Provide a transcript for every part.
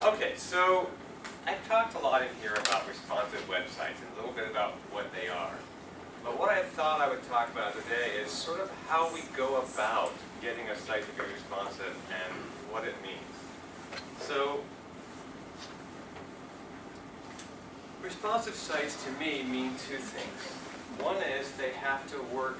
Okay, so I've talked a lot in here about responsive websites and a little bit about what they are. But what I thought I would talk about today is sort of how we go about getting a site to be responsive and what it means. So, responsive sites to me mean two things. One is they have to work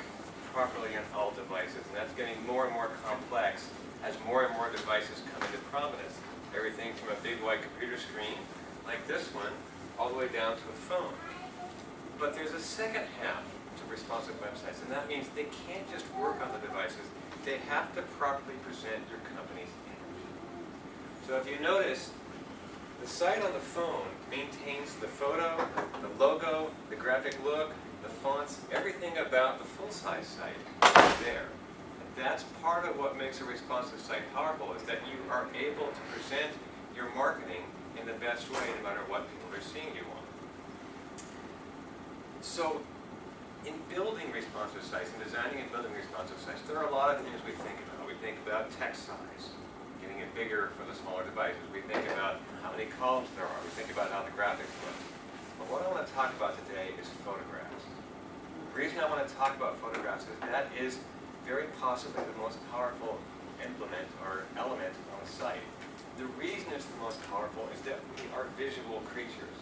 properly on all devices, and that's getting more and more complex as more and more devices come into prominence. Everything from a big white computer screen, like this one, all the way down to a phone. But there's a second half to responsive websites, and that means they can't just work on the devices. They have to properly present your company's image. So if you notice, the site on the phone maintains the photo, the logo, the graphic look, the fonts, everything about the full-size site is there. And that's part of what makes a responsive site powerful, is that you are able to present your marketing in the best way no matter what people are seeing you on. So, in building responsive sites, and designing and building responsive sites, there are a lot of things we think about. We think about text size, getting it bigger for the smaller devices. We think about how many columns there are. We think about how the graphics look. But what I want to talk about today is photographs. The reason I want to talk about photographs is that is very possibly the most powerful implement or element on a site. The reason it's the most powerful is that we are visual creatures.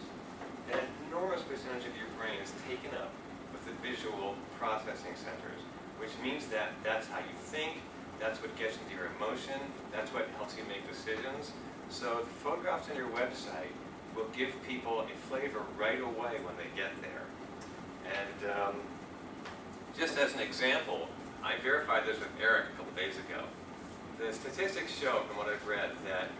An enormous percentage of your brain is taken up with the visual processing centers, which means that that's how you think, that's what gets into your emotion, that's what helps you make decisions. So the photographs on your website will give people a flavor right away when they get there. And just as an example, I verified this with Eric a couple days ago. The statistics show, from what I've read, that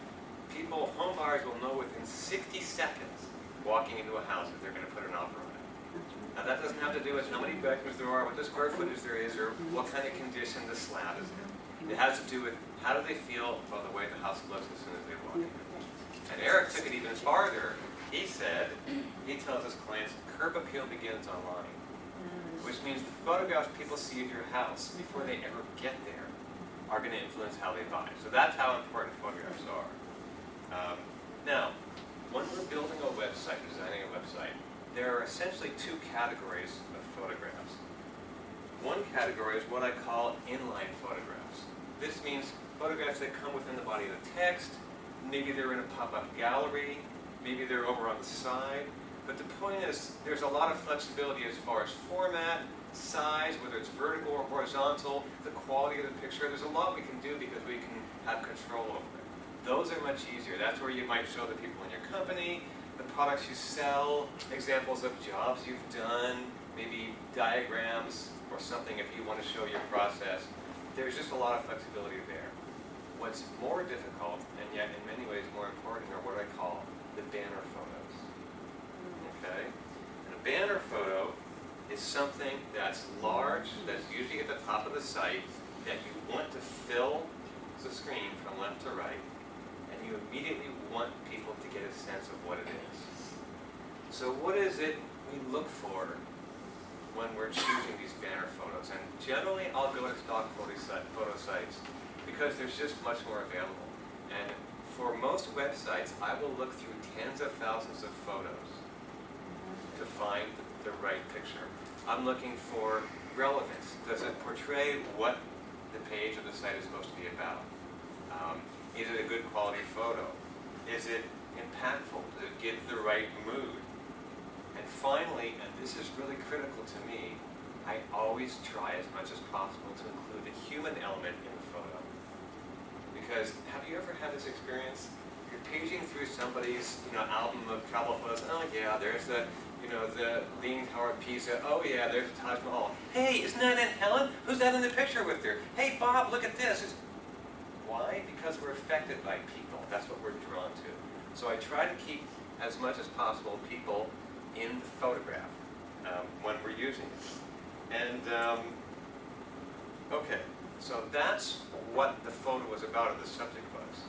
home buyers will know within 60 seconds walking into a house if they're going to put an offer on it. Now that doesn't have to do with how many bedrooms there are, what the square footage there is, or what kind of condition the slab is in. It has to do with how do they feel about the way the house looks as soon as they walk in. And Eric took it even farther. He said, he tells his clients, curb appeal begins online. Which means the photographs people see of your house before they ever get there are going to influence how they buy. So that's how important photographs are. Now, when we're building a website, designing a website, there are essentially two categories of photographs. One category is what I call inline photographs. This means photographs that come within the body of the text. Maybe they're in a pop-up gallery. Maybe they're over on the side. But the point is, there's a lot of flexibility as far as format, size, whether it's vertical or horizontal, the quality of the picture. There's a lot we can do because we can have control over it. Those are much easier. That's where you might show the people in your company, the products you sell, examples of jobs you've done, maybe diagrams or something if you want to show your process. There's just a lot of flexibility there. What's more difficult, and yet in many ways more important, are what I call the banner photos. Okay? And a banner photo is something that's large, that's usually at the top of the site, that you want to fill the screen from left to right, and you immediately want people to get a sense of what it is. So what is it we look for when we're choosing these banner photos? And generally I'll go to stock photo sites because there's just much more available. And for most websites, I will look through tens of thousands of photos to find the right picture. I'm looking for relevance. Does it portray what the page of the site is supposed to be about? Is it a good quality photo? Is it impactful? Does it give the right mood? And finally, and this is really critical to me, I always try as much as possible to include the human element in the photo. Because have you ever had this experience? You're paging through somebody's album of travel photos. Oh yeah, there's the Leaning Tower of Pisa. Oh yeah, there's the Taj Mahal. Hey, isn't that Aunt Helen? Who's that in the picture with her? Hey Bob, look at this. Why? Because we're affected by people. That's what we're drawn to. So I try to keep as much as possible people in the photograph when we're using it. And okay, so that's what the photo was about, or the subject was.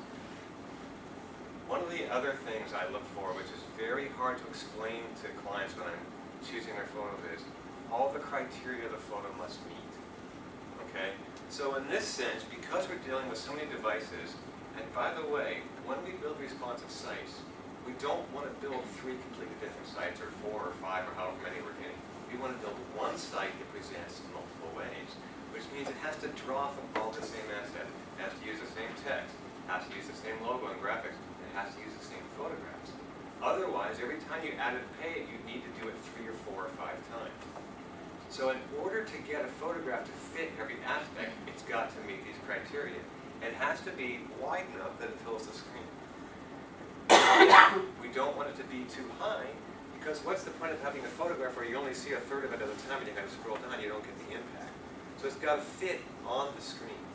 One of the other things I look for, which is very hard to explain to clients when I'm choosing their photos, is all the criteria the photo must meet. Okay? So in this sense, because we're dealing with so many devices, and by the way, when we build responsive sites, we don't want to build 3 completely different sites, or 4 or 5, or however many we're getting. We want to build one site that presents multiple ways, which means it has to draw from all the same assets. It has to use the same text, it has to use the same logo and graphics, it has to use the same photographs. Otherwise, every time you added a page, you need to do it 3 or 4 or 5 times. So in order to get a photograph to fit every aspect, it's got to meet these criteria. It has to be wide enough that it fills the screen. We don't want it to be too high, because what's the point of having a photograph where you only see a third of it at a time and you got to scroll down, you don't get the impact. So it's got to fit on the screen.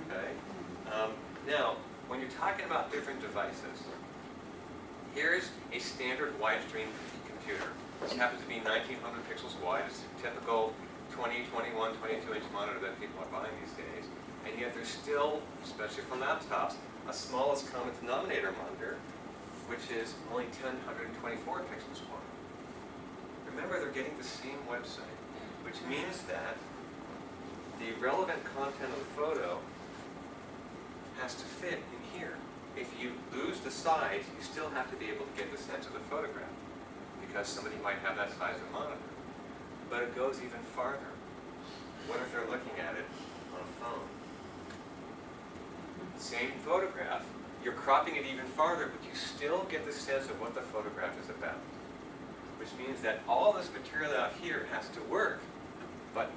Okay? Now, when you're talking about different devices, here's a standard widescreen computer. This happens to be 1900 pixels wide. It's a typical 20, 21, 22-inch monitor that people are buying these days. And yet there's still, especially for laptops, a smallest common denominator monitor, which is only 1024 pixels wide. Remember, they're getting the same website, which means that the relevant content of the photo has to fit in here. If you lose the size, you still have to be able to get the sense of the photograph, because somebody might have that size of monitor. But it goes even farther. What if they're looking at it on a phone? Same photograph, you're cropping it even farther, but you still get the sense of what the photograph is about. Which means that all this material out here has to work, but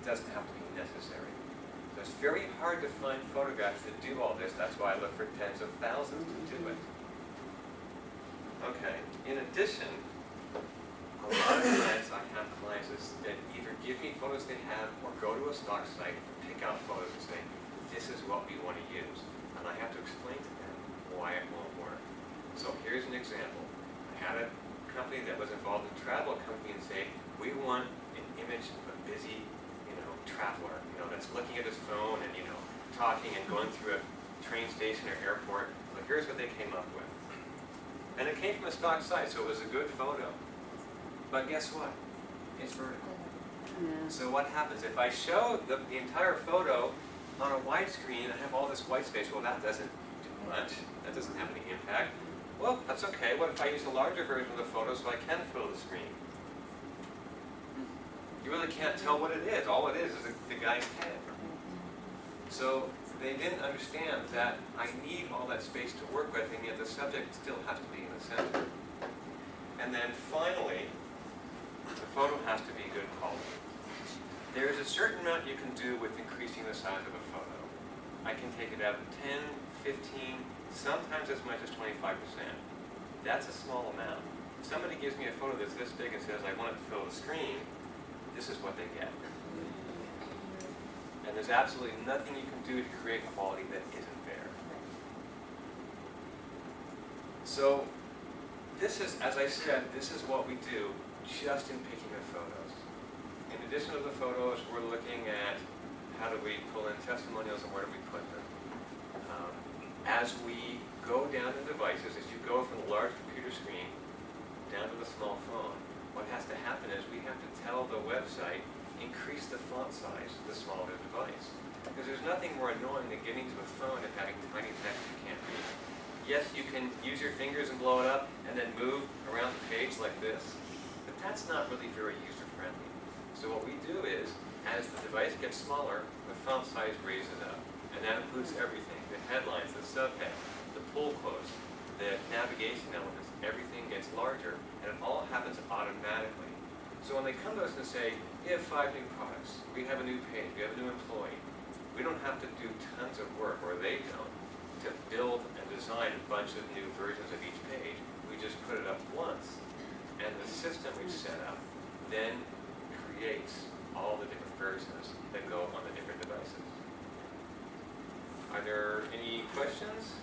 it doesn't have to be necessary. So it's very hard to find photographs that do all this. That's why I look for tens of thousands to do it. Okay, in addition, a lot of times I have clients that either give me photos they have or go to a stock site and pick out photos and say, this is what we want to use. And I have to explain to them why it won't work. So here's an example. I had a company that was involved in travel company and say, we want an image of a busy, traveler, that's looking at his phone and, talking and going through a train station or airport. So here's what they came up with. And it came from a stock site, so it was a good photo. But guess what? It's vertical. Yeah. So what happens? If I show the entire photo on a widescreen, I have all this white space. Well, that doesn't do much. That doesn't have any impact. Well, that's okay. What if I use a larger version of the photo so I can fill the screen? You really can't tell what it is. All it is the guy's head. So they didn't understand that I need all that space to work with, and yet the subject still has to be in the center. And then finally, the photo has to be good quality. There's a certain amount you can do with increasing the size of a photo. I can take it out 10, 15, sometimes as much as 25%. That's a small amount. If somebody gives me a photo that's this big and says, I want it to fill the screen, this is what they get. And there's absolutely nothing you can do to create quality that isn't there. So this is, as I said, this is what we do just in picking the photos. In addition to the photos, we're looking at how do we pull in testimonials and where do we put them. As we go down the devices, as you go from the large computer screen down to the small phone, what has to happen is we have to tell the website, increase the font size to the smaller the device. Because there's nothing more annoying than getting to a phone and having tiny text you can't read. Yes, you can use your fingers and blow it up and then move around the page like this, but that's not really very user-friendly. So what we do is, as the device gets smaller, the font size raises up. And that includes everything, the headlines, the subhead, the pull quotes, the navigation elements, everything gets larger, and it all happens automatically. So when they come to us and say, we have 5 new products, we have a new page, we have a new employee, we don't have to do tons of work, or they don't, to build and design a bunch of new versions of each page. We just put it up once, and the system we've set up then creates all the different versions that go on the different devices. Are there any questions?